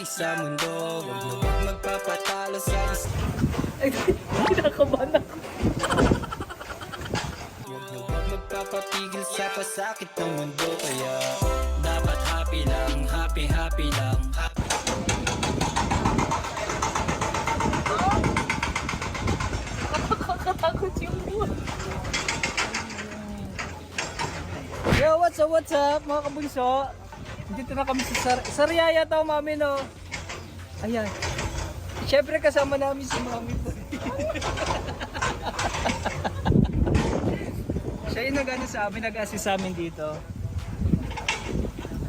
lagi sa mundo. Huwag na huwag magpapatalo sa Ay, kinakabahan ako. Huwag na huwag magpapapigil sa pasakit ng mundo. Kaya dapat happy lang, happy happy lang. Nakakatakot yung buwan. Yo, what's up mga kabunso? Dito na kami sa Sariaya to, mami, no? Ayan. Siyempre kasama namin si mami po. Siya yung nag-ano sa amin, nag-assist sa amin dito.